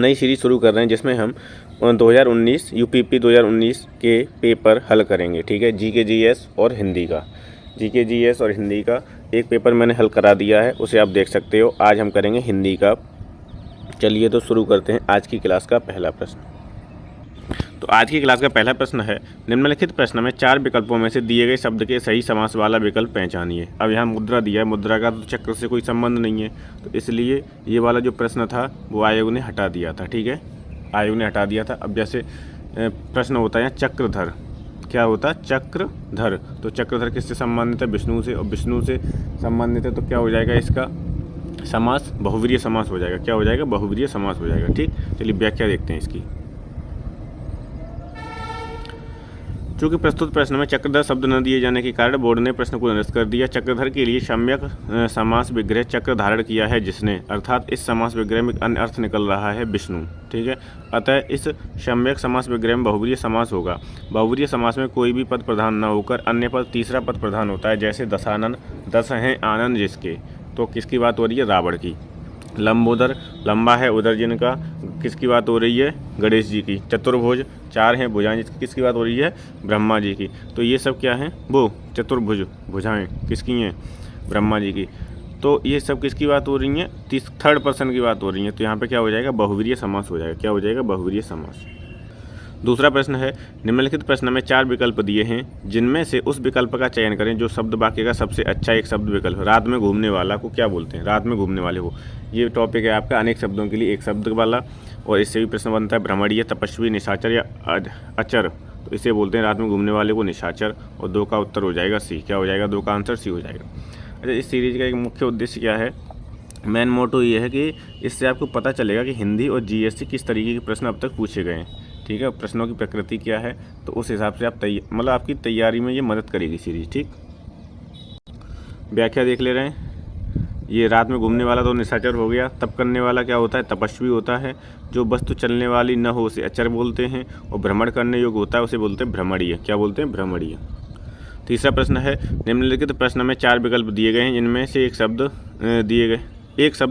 नई सीरीज शुरू कर रहे हैं जिसमें हम 2019 यूपीपी 2019 के पेपर हल करेंगे। ठीक है, जीके जीएस और हिंदी का। जीके जीएस और हिंदी का एक पेपर मैंने हल करा दिया है, उसे आप देख सकते हो। आज हम करेंगे हिंदी का। चलिए तो शुरू करते हैं आज की क्लास का पहला प्रश्न। तो आज की क्लास का पहला प्रश्न है, निम्नलिखित प्रश्न में 4 विकल्पों में से दिए गए शब्द के सही समास वाला विकल्प पहचानिए। अब यहाँ मुद्रा दिया है, मुद्रा का तो चक्र से कोई संबंध नहीं है, तो इसलिए ये वाला जो प्रश्न था वो आयोग ने हटा दिया था। ठीक है, आयोग ने हटा दिया था। अब जैसे प्रश्न होता है चक्रधर, क्या होता है चक्रधर, तो चक्रधर किससे संबंधित है? विष्णु से, और विष्णु से संबंधित है तो क्या हो जाएगा इसका समास? बहुवीर्य समास हो जाएगा। क्या हो जाएगा? बहुवीर्य समास हो जाएगा। ठीक, चलिए व्याख्या देखते हैं इसकी। चूँकि प्रस्तुत प्रश्न में चक्रधर शब्द न दिए जाने के कारण बोर्ड ने प्रश्न को निरस्त कर दिया। चक्रधर के लिए सम्यक समास विग्रह चक्र धारण किया है जिसने, अर्थात इस समास विग्रह में अन्य अर्थ निकल रहा है विष्णु। ठीक है, अतः इस सम्यक समास विग्रह में बहुवीर्य समास होगा। बहुवीर्य समास में कोई भी पद प्रधान न होकर अन्य पद तीसरा पद प्रधान होता है। जैसे दशानन, 10 हैं आनंद जिसके, तो किसकी बात हो रही है? रावण की। लंबोदर, लंबा है उदर जिनका, किसकी बात हो रही है? गणेश जी की। चतुर्भुज, 4 हैं भुजाएं, किसकी बात हो रही है? ब्रह्मा जी की। तो ये सब क्या हैं? वो चतुर्भुज भुजाएं किसकी हैं? ब्रह्मा जी की। तो ये सब किसकी बात हो रही है? थर्ड पर्सन की बात हो रही है। तो यहाँ पे क्या हो जाएगा? बहुवीर्य समास हो जाएगा। क्या हो जाएगा? बहुवीर्य समास। दूसरा प्रश्न है, निम्नलिखित प्रश्न में 4 विकल्प दिए हैं जिनमें से उस विकल्प का चयन करें जो शब्द वाक्य का सबसे अच्छा एक शब्द विकल्प। रात में घूमने वाला को क्या बोलते हैं? रात में घूमने वाले को। ये टॉपिक है आपका अनेक शब्दों के लिए एक शब्द वाला, और इससे भी प्रश्न बनता है भ्रमणीय, तपस्वी, निशाचर या अचर। तो इसे बोलते हैं रात में घूमने वाले को निशाचर, और 2 का उत्तर हो जाएगा सी। क्या हो जाएगा? 2 का आंसर सी हो जाएगा। अच्छा, इस सीरीज का एक मुख्य उद्देश्य क्या है? मेन मोटो ये है कि इससे आपको पता चलेगा कि हिंदी और जीएस किस तरीके के प्रश्न अब तक पूछे गए हैं। ठीक है, प्रश्नों की प्रकृति क्या है, तो उस हिसाब से आप मतलब आपकी तैयारी में ये मदद करेगी सीरीज। ठीक, व्याख्या देख ले रहे हैं। ये रात में घूमने वाला तो निशाचर हो गया। तप करने वाला क्या होता है? तपस्वी होता है। जो वस्तु चलने वाली न हो उसे अचर बोलते हैं, और भ्रमण करने योग्य होता है उसे बोलते हैं भ्रमणीय। क्या बोलते हैं? भ्रमणीय। तीसरा प्रश्न है, निम्नलिखित प्रश्न में 4 विकल्प दिए गए हैं जिनमें से एक शब्द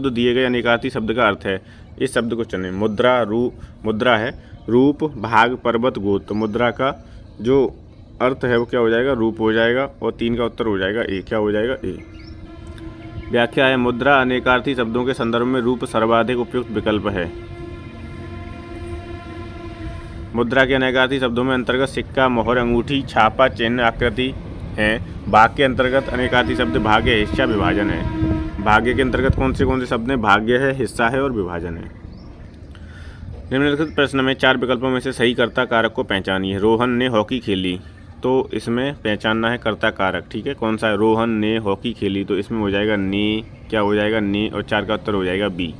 दिए गए अनेकार्थी शब्द का अर्थ है। इस शब्द को चुनें। मुद्रा है रूप, भाग, पर्वत, गोत्र। तो मुद्रा का जो अर्थ है वो क्या हो जाएगा? रूप हो जाएगा, और 3 का उत्तर हो जाएगा ए। क्या हो जाएगा? ए। व्याख्या है, मुद्रा अनेकार्थी शब्दों के संदर्भ में रूप सर्वाधिक उपयुक्त विकल्प है। मुद्रा के अनेकार्थी शब्दों में अंतर्गत सिक्का, मोहर, अंगूठी, छापा, चिन्ह, आकृति हैं। भाग के अंतर्गत अनेकार्थी शब्द भाग्य, हिस्सा, विभाजन है। भाग्य के अंतर्गत कौन से शब्द हैं? भाग्य है, हिस्सा है और विभाजन है। निम्नलिखित प्रश्न में 4 विकल्पों में से सही कर्ता कारक को पहचानिए। रोहन ने हॉकी खेली, तो इसमें पहचानना है कर्ता कारक। ठीक है, कौन सा है? रोहन ने हॉकी खेली, तो इसमें हो जाएगा ने। क्या हो जाएगा? ने, और 4 का उत्तर हो जाएगा बी।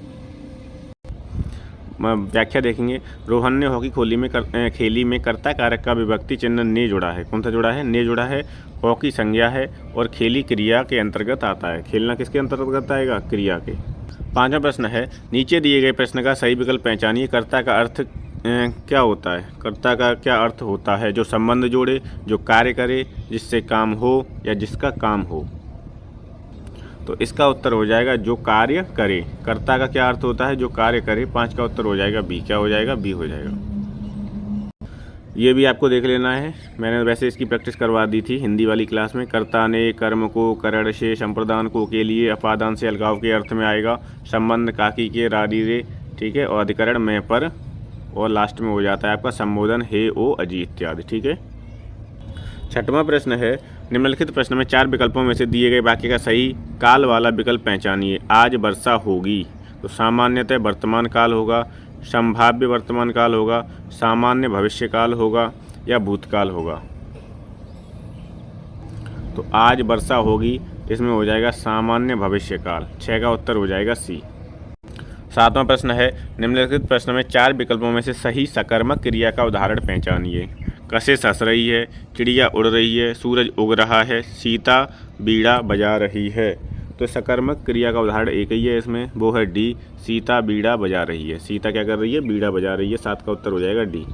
व्याख्या देखेंगे। रोहन ने हॉकी खेली में कर्ता कारक का विभक्ति चिन्ह ने जुड़ा है। कौन सा जुड़ा है? ने जुड़ा है। हॉकी संज्ञा है और खेली क्रिया के अंतर्गत आता है। खेलना किसके अंतर्गत आएगा? क्रिया के। 5वां प्रश्न है, नीचे दिए गए प्रश्न का सही विकल्प पहचानिए। कर्ता का अर्थ क्या होता है? कर्ता का क्या अर्थ होता है? जो संबंध जोड़े, जो कार्य करे, जिससे काम हो या जिसका काम हो। तो इसका उत्तर हो जाएगा जो कार्य करे। कर्ता का क्या अर्थ होता है? जो कार्य करे। 5 का उत्तर हो जाएगा बी। क्या हो जाएगा? बी हो जाएगा। ये भी आपको देख लेना है, मैंने वैसे इसकी प्रैक्टिस करवा दी थी हिंदी वाली क्लास में। कर्ता ने कर्म को करण से, संप्रदान को के लिए, अपादान से अलगाव के अर्थ में आएगा। संबंध काकी के, रारी रे। ठीक है, और अधिकरण में पर, और लास्ट में हो जाता है आपका संबोधन हे, ओ, अजी इत्यादि। ठीक है। 6वां प्रश्न है, निम्नलिखित प्रश्न में 4 विकल्पों में से दिए गए वाक्य का सही काल वाला विकल्प पहचानिए। आज वर्षा होगी, तो सामान्यतः वर्तमान काल होगा, संभाव्य वर्तमान काल होगा, सामान्य भविष्य काल होगा, या भूतकाल होगा। तो आज वर्षा होगी, इसमें हो जाएगा सामान्य भविष्य काल। 6 का उत्तर हो जाएगा सी। 7वां प्रश्न है, निम्नलिखित प्रश्न में 4 विकल्पों में से सही सकर्मक क्रिया का उदाहरण पहचानिए। कशिश हंस रही है, चिड़िया उड़ रही है, सूरज उग रहा है, सीता बीड़ा बजा रही है। तो सकर्मक क्रिया का उदाहरण एक ही है इसमें, वो है डी, सीता बीड़ा बजा रही है। सीता क्या कर रही है? बीड़ा बजा रही है। 7 का उत्तर हो जाएगा डी।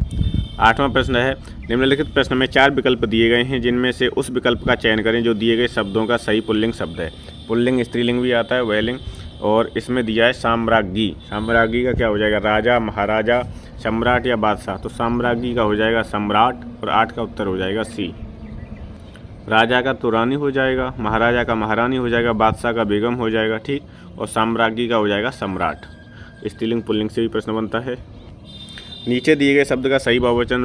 8वां प्रश्न है, निम्नलिखित प्रश्न में 4 विकल्प दिए गए हैं जिनमें से उस विकल्प का चयन करें जो दिए गए शब्दों का सही पुल्लिंग शब्द है। पुल्लिंग स्त्रीलिंग भी आता है, वैलिंग। और इसमें दिया है साम्राज्ञी। साम्राज्ञी का क्या हो जाएगा? राजा, महाराजा, सम्राट या बादशाह। तो साम्राज्ञी का हो जाएगा सम्राट और 8 का उत्तर हो जाएगा सी। राजा का तो रानी हो जाएगा, महाराजा का महारानी हो जाएगा, बादशाह का बेगम हो जाएगा, ठीक, और साम्राज्ञी का हो जाएगा सम्राट। स्त्रीलिंग पुल्लिंग से भी प्रश्न बनता है। नीचे दिए गए शब्द का सही बहुवचन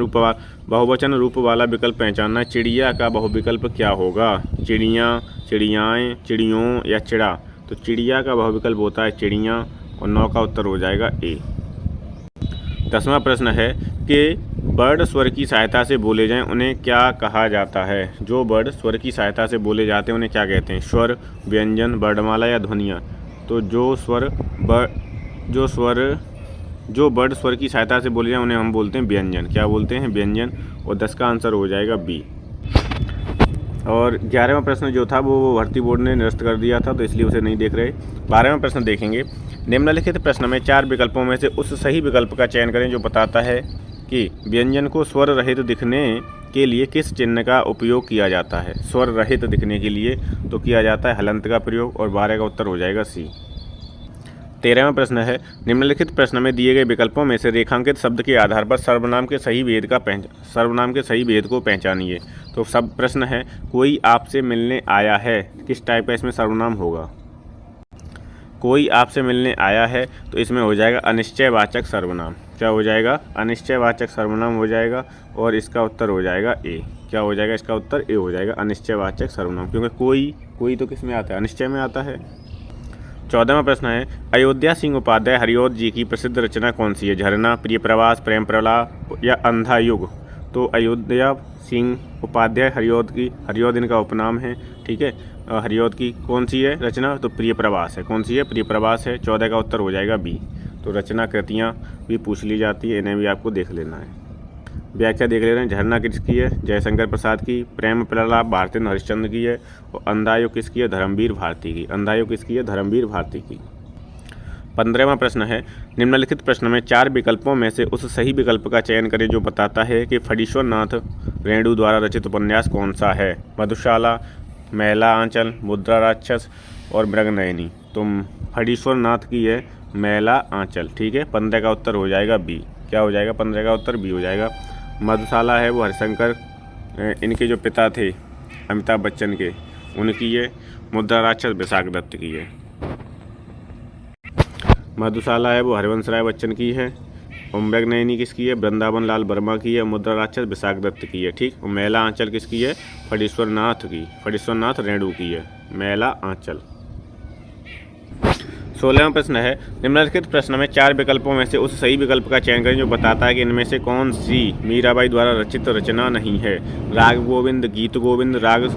रूप वाला विकल्प पहचानना है। चिड़िया का बहुविकल्प क्या होगा? चिड़िया, चिड़ियाएँ, चिड़ियों या चिड़ा। तो चिड़िया का बहुविकल्प होता है चिड़िया और 9 का उत्तर हो जाएगा ए। 10वां प्रश्न है कि बर्ड स्वर की सहायता से बोले जाएं उन्हें क्या कहा जाता है? जो बर्ड स्वर की सहायता से बोले जाते हैं उन्हें क्या कहते हैं? स्वर, व्यंजन, वर्णमाला या ध्वनियाँ। तो जो बर्ड स्वर की सहायता से बोले जाएं उन्हें हम बोलते हैं व्यंजन। क्या बोलते हैं? व्यंजन। और 10 का आंसर हो जाएगा बी। और 11वां प्रश्न जो था वो भर्ती बोर्ड ने निरस्त कर दिया था, तो इसलिए उसे नहीं देख रहे। 12वां प्रश्न देखेंगे। निम्नलिखित प्रश्न में 4 विकल्पों में से उस सही विकल्प का चयन करें जो बताता है कि व्यंजन को स्वर रहित दिखने के लिए किस चिन्ह का उपयोग किया जाता है। स्वर रहित दिखने के लिए तो किया जाता है हलंत का प्रयोग, और 12 का उत्तर हो जाएगा सी। 13वां प्रश्न है। निम्नलिखित प्रश्न में दिए गए विकल्पों में से रेखांकित शब्द के आधार पर सर्वनाम के सही भेद को पहचानिए। तो सब प्रश्न है, कोई आपसे मिलने आया है, किस टाइप का इसमें सर्वनाम होगा? कोई आपसे मिलने आया है, तो इसमें हो जाएगा अनिश्चयवाचक सर्वनाम। क्या हो जाएगा? अनिश्चयवाचक सर्वनाम हो जाएगा, और इसका उत्तर हो जाएगा ए। क्या हो जाएगा? इसका उत्तर ए हो जाएगा, अनिश्चयवाचक सर्वनाम, क्योंकि कोई तो किस में आता है? अनिश्चय में आता है। 14वां प्रश्न है। अयोध्या सिंह उपाध्याय हरिऔध जी की प्रसिद्ध रचना कौन सी है? झरना, प्रिय प्रवास, प्रेम प्रलाप या अंधा युग। तो अयोध्या सिंह उपाध्याय हरिऔध इनका उपनाम है, ठीक है। हरिऔध की कौन सी है रचना? तो प्रिय प्रवास है। कौन सी है? प्रिय प्रवास है। 14 का उत्तर हो जाएगा बी। तो रचना कृतियाँ भी पूछ ली जाती है, इन्हें भी आपको देख लेना है। व्याख्या देख ले रहे हैं। झरना किसकी है? जयशंकर प्रसाद की। प्रेम प्रलाप भारतेंद्र हरिश्चंद्र की है। और अंधायुग किसकी है? धर्मवीर भारती की। अंधायुग किसकी है? धर्मवीर भारती की। 15वां प्रश्न है। निम्नलिखित प्रश्न में 4 विकल्पों में से उस सही विकल्प का चयन करें जो बताता है कि फणीश्वर नाथ रेणु द्वारा रचित उपन्यास कौन सा है। मधुशाला, मैला आंचल, मुद्रा राक्षस और मृगनयनी। तो फणीश्वर नाथ की है मैला आंचल, ठीक है। 15 का उत्तर हो जाएगा बी। क्या हो जाएगा? 15 का उत्तर बी हो जाएगा। मधुशाला है वो हरिशंकर इनके जो पिता थे अमिताभ बच्चन के, उनकी है। मुद्रा राक्षस विशाख दत्त की है। मधुशाला है वो हरिवंश राय बच्चन की है। और मृगनयनी किसकी है? वृंदावन लाल वर्मा की है। मुद्रा राक्षस विशाख दत्त की है, ठीक। और मैला आंचल किसकी है? फणीश्वर नाथ की। फणीश्वर नाथ रेणु की है मैला आंचल। 16वां प्रश्न है। निम्नलिखित प्रश्न में 4 विकल्पों में से उस सही विकल्प का चयन करें जो बताता है कि इनमें से कौन सी मीराबाई द्वारा रचित रचना नहीं है। राग गोविंद, गीत गोविंद, राग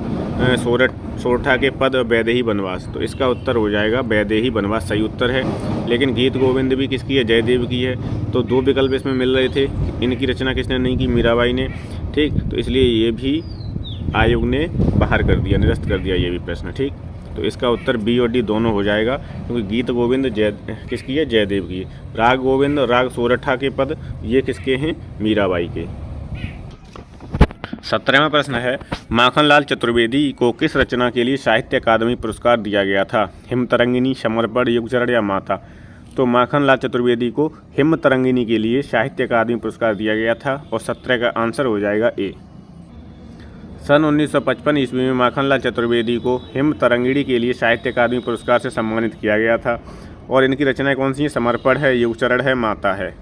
सोरठा के पद, वैदेही बनवास। तो इसका उत्तर हो जाएगा वैदेही बनवास सही उत्तर है। लेकिन गीत गोविंद भी किसकी है? जयदेव की है। तो 2 विकल्प इसमें मिल रहे थे। इनकी रचना किसने नहीं की? मीराबाई ने, ठीक। तो इसलिए ये भी आयोग ने बाहर कर दिया, निरस्त कर दिया ये भी प्रश्न, ठीक। तो इसका उत्तर बी और डी दोनों हो जाएगा, क्योंकि गीत गोविंद किसकी है? जयदेव की। राग गोविंद और राग सोरठा के पद ये किसके हैं? मीराबाई के। 17वां प्रश्न है। माखनलाल चतुर्वेदी को किस रचना के लिए साहित्य अकादमी पुरस्कार दिया गया था? हिमतरंगिनी, समर्पण, युगचरण या माता। तो माखनलाल चतुर्वेदी को हिमतरंगिनी के लिए साहित्य अकादमी पुरस्कार दिया गया था, और 17 का आंसर हो जाएगा ए। सन 1955 ईस्वी में माखनलाल चतुर्वेदी को हिमतरंगिणी के लिए साहित्य अकादमी पुरस्कार से सम्मानित किया गया था। और इनकी रचनाएं कौन सी हैं? समर्पण है, युगचरण है, माता है।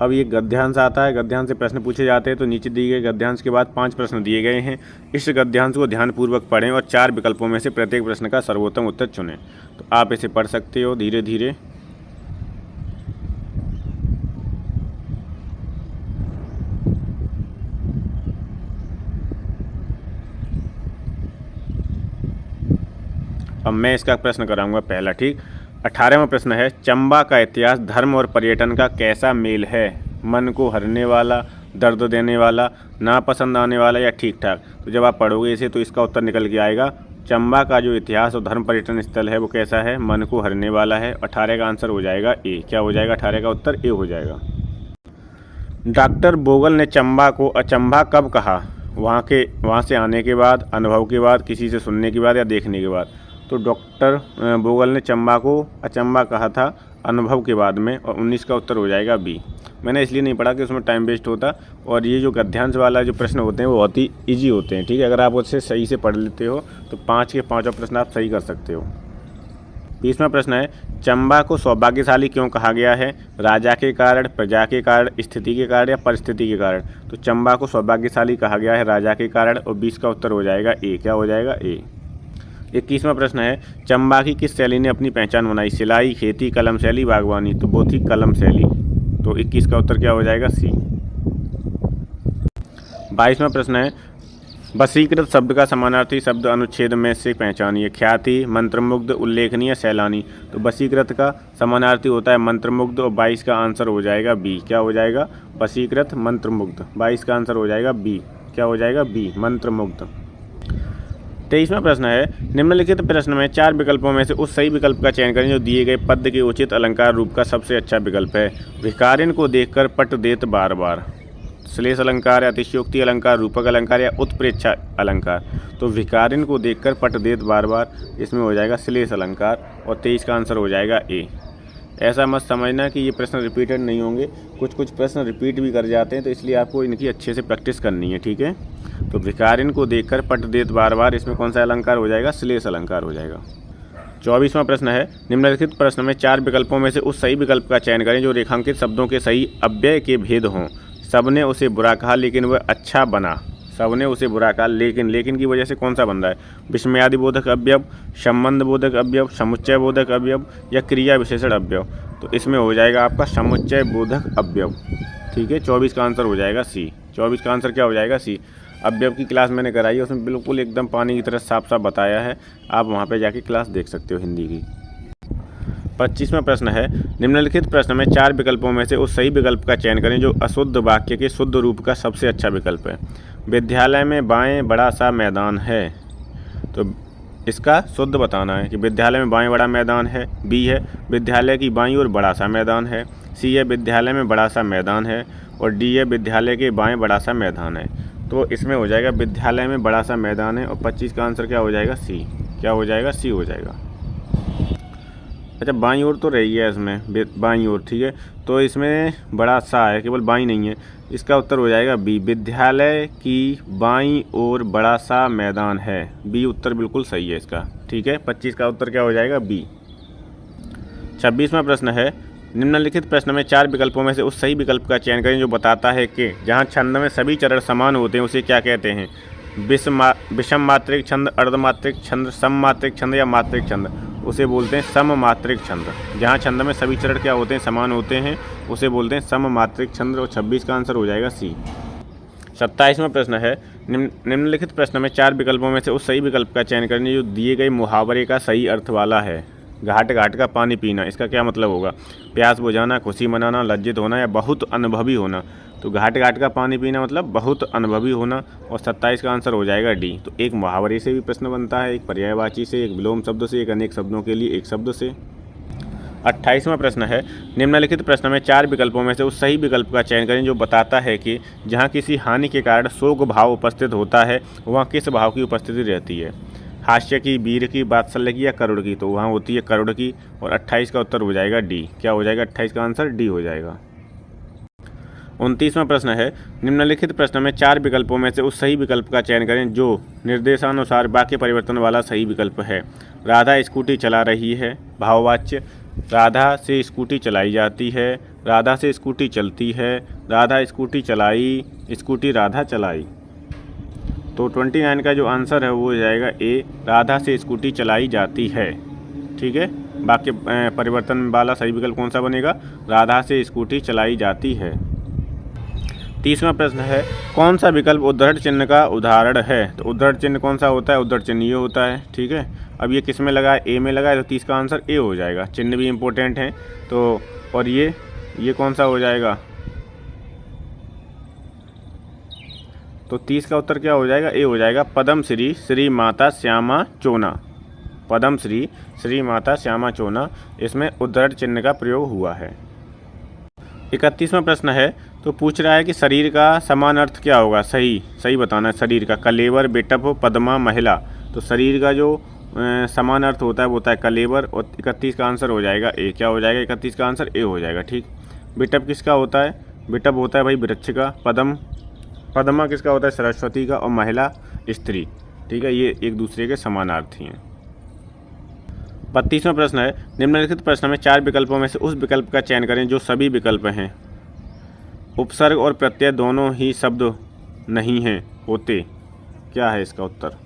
अब ये गद्यांश आता है। गद्यांश से प्रश्न पूछे जाते हैं। तो नीचे दिए गए गद्यांश के बाद 5 प्रश्न दिए गए हैं। इस गद्यांश को ध्यानपूर्वक पढ़ें और 4 विकल्पों में से प्रत्येक प्रश्न का सर्वोत्तम उत्तर चुनें। तो आप इसे पढ़ सकते हो धीरे धीरे। अब मैं इसका प्रश्न कराऊंगा पहला, ठीक। 18वां प्रश्न है। चंबा का इतिहास धर्म और पर्यटन का कैसा मेल है? मन को हरने वाला, दर्द देने वाला, नापसंद आने वाला या ठीक ठाक। तो जब आप पढ़ोगे इसे तो इसका उत्तर निकल के आएगा। चंबा का जो इतिहास और धर्म पर्यटन स्थल है वो कैसा है? मन को हरने वाला है। 18 का आंसर हो जाएगा ए। क्या हो जाएगा? 18 का उत्तर ए हो जाएगा। डॉक्टर बोगल ने चंबा को अचंभा कब कहा? वहाँ से आने के बाद, अनुभव के बाद, किसी से सुनने के बाद या देखने के बाद। तो डॉक्टर बोगल ने चंबा को अचंबा कहा था अनुभव के बाद में, और 19 का उत्तर हो जाएगा बी। मैंने इसलिए नहीं पढ़ा कि उसमें टाइम वेस्ट होता, और ये जो गद्यांश वाला जो प्रश्न होते हैं वो बहुत ही ईजी होते हैं, ठीक है। अगर आप उससे सही से पढ़ लेते हो तो 5 के 5 प्रश्न आप सही कर सकते हो। 20वां प्रश्न है, चंबा को सौभाग्यशाली क्यों कहा गया है? राजा के कारण, प्रजा के कारण, स्थिति के कारण या परिस्थिति के कारण? तो चंबा को सौभाग्यशाली कहा गया है राजा के कारण, और 20 का उत्तर हो जाएगा ए। क्या हो जाएगा? ए। 21वां प्रश्न है, चंबा की किस शैली ने अपनी पहचान बनाई? सिलाई, खेती, कलम शैली, बागवानी? तो वो थी कलम शैली। तो 21 का उत्तर क्या हो जाएगा? सी। 22वां प्रश्न है, वशीकृत शब्द का समानार्थी शब्द अनुच्छेद में से पहचानिए। ख्याति, मंत्रमुग्ध, उल्लेखनीय, सैलानी? तो वशीकृत का समानार्थी होता है मंत्रमुग्ध, और 22 का आंसर हो जाएगा बी। क्या हो जाएगा? वशीकृत, मंत्रमुग्ध। 22 का आंसर हो जाएगा बी। क्या हो जाएगा? बी, मंत्रमुग्ध। 23वां प्रश्न है, निम्नलिखित प्रश्न में 4 विकल्पों में से उस सही विकल्प का चयन करें जो दिए गए पद के उचित अलंकार रूप का सबसे अच्छा विकल्प है। भिखारिन को देखकर पट देत बार बार। श्लेष अलंकार, अतिशयोक्ति अलंकार, रूपक अलंकार या उत्प्रेक्षा अलंकार? तो भिखारिन को देखकर पट देत बार बार, इसमें हो जाएगा श्लेष अलंकार, और 23 का आंसर हो जाएगा ए। ऐसा मत समझना कि ये प्रश्न रिपीटेड नहीं होंगे, कुछ प्रश्न रिपीट भी कर जाते हैं, तो इसलिए आपको इनकी अच्छे से प्रैक्टिस करनी है, ठीक है। तो भिखारिन को देखकर पट देत बार बार, इसमें कौन सा अलंकार हो जाएगा? श्लेष अलंकार हो जाएगा। 24वां प्रश्न है, निम्नलिखित प्रश्न में 4 विकल्पों में से उस सही विकल्प का चयन करें जो रेखांकित शब्दों के सही अव्यय के भेद हों। सबने उसे बुरा कहा लेकिन वह अच्छा बना। सबने उसे बुरा कहा लेकिन की वजह से कौन सा बन रहा है? विस्मयादि बोधक अवयव, संबंध बोधक अवयव, समुच्चय बोधक अवयव या क्रिया विशेषण अवयव? तो इसमें हो जाएगा आपका समुच्चय बोधक अवयव, ठीक है। 24 का आंसर हो जाएगा सी। 24 का आंसर क्या हो जाएगा? सी। अवयव की क्लास मैंने कराई है, उसमें बिल्कुल एकदम पानी की तरह साफ साफ बताया है, आप वहाँ पे जाके क्लास देख सकते हो हिंदी की। 25वां प्रश्न है, निम्नलिखित प्रश्न में 4 विकल्पों में से उस सही विकल्प का चयन करें जो अशुद्ध वाक्य के शुद्ध रूप का सबसे अच्छा विकल्प है। विद्यालय में बाएं बड़ा सा मैदान है, तो इसका शुद्ध बताना है कि विद्यालय में बाएं बड़ा मैदान है। बी है, विद्यालय की बाईं ओर बड़ा सा मैदान है। सी है, विद्यालय में बड़ा सा मैदान है। और डी है, विद्यालय के बाएं बड़ा सा मैदान है। तो इसमें हो जाएगा विद्यालय में बड़ा सा मैदान है, और 25 का आंसर क्या हो जाएगा? सी। क्या हो जाएगा? सी हो जाएगा। अच्छा, बाईं ओर तो रही है इसमें, बाईं ओर, ठीक है। तो इसमें बड़ा सा है, केवल बाईं नहीं है, इसका उत्तर हो जाएगा बी। विद्यालय की बाईं ओर बड़ा सा मैदान है। बी उत्तर बिल्कुल सही है इसका, ठीक है। 25 का उत्तर क्या हो जाएगा? बी। 26वां प्रश्न है, निम्नलिखित प्रश्न में 4 विकल्पों में से उस सही विकल्प का चयन करें जो बताता है कि जहाँ छंद में सभी चरण समान होते हैं उसे क्या कहते हैं? विषम मात्रिक छंद, अर्धमात्रिक छंद, सममात्रिक छंद या मात्रिक छंद? उसे बोलते हैं सममात्रिक छंद। जहाँ छंद में सभी चरण क्या होते हैं? समान होते हैं, उसे बोलते हैं सममात्रिक छंद, और 26 का आंसर हो जाएगा सी। 27वां प्रश्न है, निम्नलिखित प्रश्न में 4 विकल्पों में से उस सही विकल्प का चयन करें जो दिए गए मुहावरे का सही अर्थ वाला है। घाट घाट का पानी पीना, इसका क्या मतलब होगा? प्यास बुझाना, खुशी मनाना, लज्जित होना या बहुत अनुभवी होना? तो घाट घाट का पानी पीना मतलब बहुत अनुभवी होना, और 27 का आंसर हो जाएगा डी। तो एक मुहावरे से भी प्रश्न बनता है, एक पर्यायवाची से, एक विलोम शब्द से, एक अनेक शब्दों के लिए एक शब्द से। 28वां प्रश्न है, निम्नलिखित प्रश्न में 4 विकल्पों में से उस सही विकल्प का चयन करें जो बताता है कि जहाँ किसी हानि के कारण शोक भाव उपस्थित होता है वहाँ किस भाव की उपस्थिति रहती है? हास्य की, वीर की, वात्सल्य की या करुण की? तो वहाँ होती है करुण की, और 28 का उत्तर हो जाएगा डी। क्या हो जाएगा? 28 का आंसर डी हो जाएगा। 29वां प्रश्न है, निम्नलिखित प्रश्न में 4 विकल्पों में से उस सही विकल्प का चयन करें जो निर्देशानुसार वाक्य परिवर्तन वाला सही विकल्प है। राधा स्कूटी चला रही है, भाववाच्य। राधा से स्कूटी चलाई जाती है, राधा से स्कूटी चलती है, राधा स्कूटी चलाई, स्कूटी राधा चलाई। तो 29 का जो आंसर है वो हो जाएगा ए, राधा से स्कूटी चलाई जाती है, ठीक है। वाक्य परिवर्तन वाला सही विकल्प कौन सा बनेगा? राधा से स्कूटी चलाई जाती है। 30वां प्रश्न है, कौन सा विकल्प उद्धरण चिन्ह का उदाहरण है? तो उद्धरण चिन्ह कौन सा होता है? उद्धरण चिन्ह ये होता है, ठीक है। अब ये किस में लगा है? ए में लगा है, तो 30 का आंसर ए हो जाएगा। चिन्ह भी इम्पोर्टेंट है, तो और ये कौन सा हो जाएगा? तो 30 का उत्तर क्या हो जाएगा? ए हो जाएगा। पद्म श्री श्री माता श्यामा चोना। पद्म श्री श्री माता श्यामा चोना, इसमें उद्धरण चिन्ह का प्रयोग हुआ है। 31वां प्रश्न है, तो पूछ रहा है कि शरीर का समान अर्थ क्या होगा? सही बताना है शरीर का। कलेवर, बेटप, पद्मा, महिला। तो शरीर का जो समान अर्थ होता है वो होता है कलेवर, और 31 का आंसर हो जाएगा ए। क्या हो जाएगा 31 का आंसर ए हो जाएगा। ठीक। बिटप किसका होता है? बिटप होता है भाई वृक्ष का। पदमा किसका होता है? सरस्वती का। और महिला स्त्री। ठीक है, ये एक दूसरे के समानार्थी हैं। 32वां प्रश्न है, निम्नलिखित प्रश्न में 4 विकल्पों में से उस विकल्प का चयन करें जो सभी विकल्प हैं। उपसर्ग और प्रत्यय दोनों ही शब्द नहीं हैं होते। क्या है इसका उत्तर?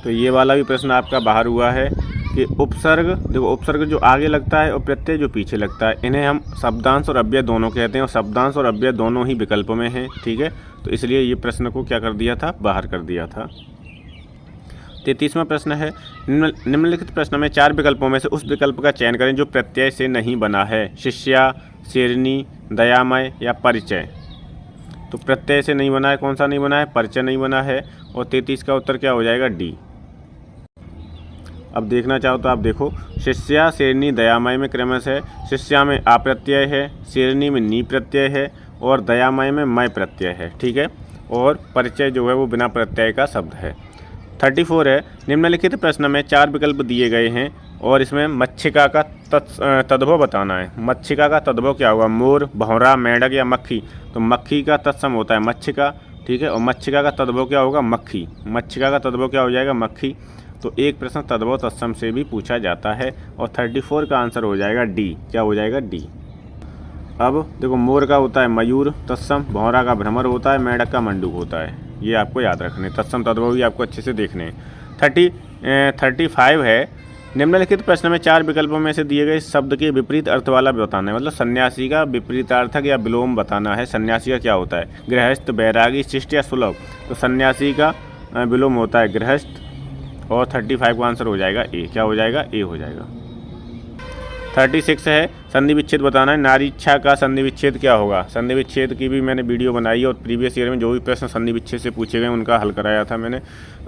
तो ये वाला भी प्रश्न आपका बाहर हुआ है कि उपसर्ग, देखो उपसर्ग जो आगे लगता है और प्रत्यय जो पीछे लगता है, इन्हें हम शब्दांश और अव्यय दोनों कहते हैं, और शब्दांश और अव्यय दोनों ही विकल्पों में हैं। ठीक है, तो इसलिए ये प्रश्न को क्या कर दिया था? बाहर कर दिया था। 33वां प्रश्न है, निम्नलिखित प्रश्न में 4 विकल्पों में से उस विकल्प का चयन करें जो प्रत्यय से नहीं बना है। शिष्या, शेरनी, दयामय या परिचय। तो प्रत्यय से नहीं बना है, कौन सा नहीं बना है? परिचय नहीं बना है। और 33 का उत्तर क्या हो जाएगा? डी। अब देखना चाहो तो आप देखो, शिष्या, शेरनी, दयामय में क्रमशः शिष्या में आ प्रत्यय है, शेरनी में नी प्रत्यय है, और दयामय में मय प्रत्यय है। ठीक है, और परिचय जो है वो बिना प्रत्यय का शब्द है। 34 है, निम्नलिखित प्रश्न में 4 विकल्प दिए गए हैं और इसमें मच्छिका का तद्भव बताना है। मच्छिका का तद्भव क्या होगा? मोर, भंवरा, मेंढक या मक्खी। तो मक्खी का तत्सम होता है मच्छिका। ठीक है, और मच्छिका का तद्भव क्या होगा? मक्खी। मच्छिका का तद्भव क्या हो जाएगा? मक्खी। तो एक प्रश्न तद्भव तत्सम से भी पूछा जाता है, और 34 का आंसर हो जाएगा डी। क्या हो जाएगा? डी। अब देखो, मोर का होता है मयूर तत्सम, भंवरा का भ्रमर होता है, मेंढक का मंडूक होता है। ये आपको याद रखने, तत्सम तद्भव भी आपको अच्छे से देखने हैं। 35 है, निम्नलिखित प्रश्न में 4 विकल्पों में से दिए गए शब्द के विपरीत अर्थ वाला बताना है। मतलब सन्यासी का विपरीतार्थक या विलोम बताना है। सन्यासी का क्या होता है? गृहस्थ, बैरागी, शिष्ट या सुलभ। तो सन्यासी का विलोम होता है गृहस्थ, और 35 का आंसर हो जाएगा ए। क्या हो जाएगा? ए हो जाएगा। 36 है, संधि विच्छेद बताना है। नारी इच्छा का संधि विच्छेद क्या होगा? संधि विच्छेद की भी मैंने वीडियो बनाई है, और प्रीवियस ईयर में जो भी प्रश्न संधि विच्छेद से पूछे गए उनका हल कराया था मैंने।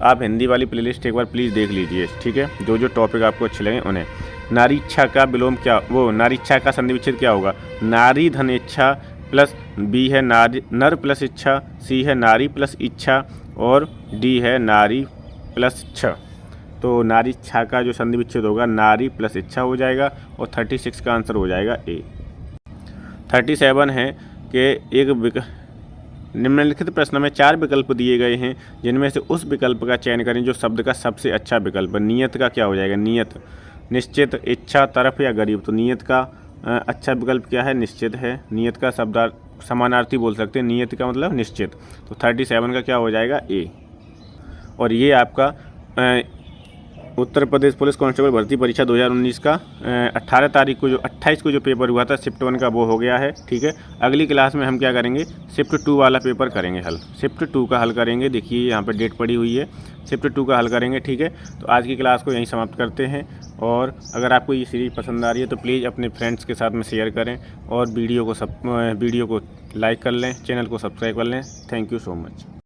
आप हिंदी वाली प्लेलिस्ट एक बार प्लीज़ देख लीजिए। ठीक है, जो जो टॉपिक आपको अच्छे लगे उन्हें। नारी इच्छा का विलोम क्या, वो नारी इच्छा का संधि विच्छेद क्या होगा? नारी धन इच्छा प्लस बी है नारी नर प्लस इच्छा, सी है नारी प्लस इच्छा, और डी है नारी प्लस इच्छा। तो नारी इच्छा का जो संधि विच्छेद होगा नारी प्लस इच्छा हो जाएगा, और 36 का आंसर हो जाएगा ए। 37 है कि निम्नलिखित प्रश्न में 4 विकल्प दिए गए हैं जिनमें से उस विकल्प का चयन करें जो शब्द का सबसे अच्छा विकल्प है। नियत का क्या हो जाएगा? नियत। निश्चित, इच्छा, तरफ या गरीब। तो नियत का अच्छा विकल्प क्या है? निश्चित है। नियत का शब्द समानार्थी बोल सकते हैं, नियत का मतलब निश्चित। तो 37 का क्या हो जाएगा? ए। और ये आपका उत्तर प्रदेश पुलिस कांस्टेबल भर्ती परीक्षा 2019 का 28 को जो पेपर हुआ था शिफ्ट 1 का, वो हो गया है। ठीक है, अगली क्लास में हम क्या करेंगे? शिफ्ट 2 वाला पेपर करेंगे हल। शिफ्ट 2 का हल करेंगे। देखिए यहाँ पे डेट पड़ी हुई है, शिफ्ट 2 का हल करेंगे। ठीक है, तो आज की क्लास को यहीं समाप्त करते हैं। और अगर आपको ये सीरीज़ पसंद आ रही है तो प्लीज़ अपने फ्रेंड्स के साथ में शेयर करें, और वीडियो को लाइक कर लें, चैनल को सब्सक्राइब कर लें। Thank you so much.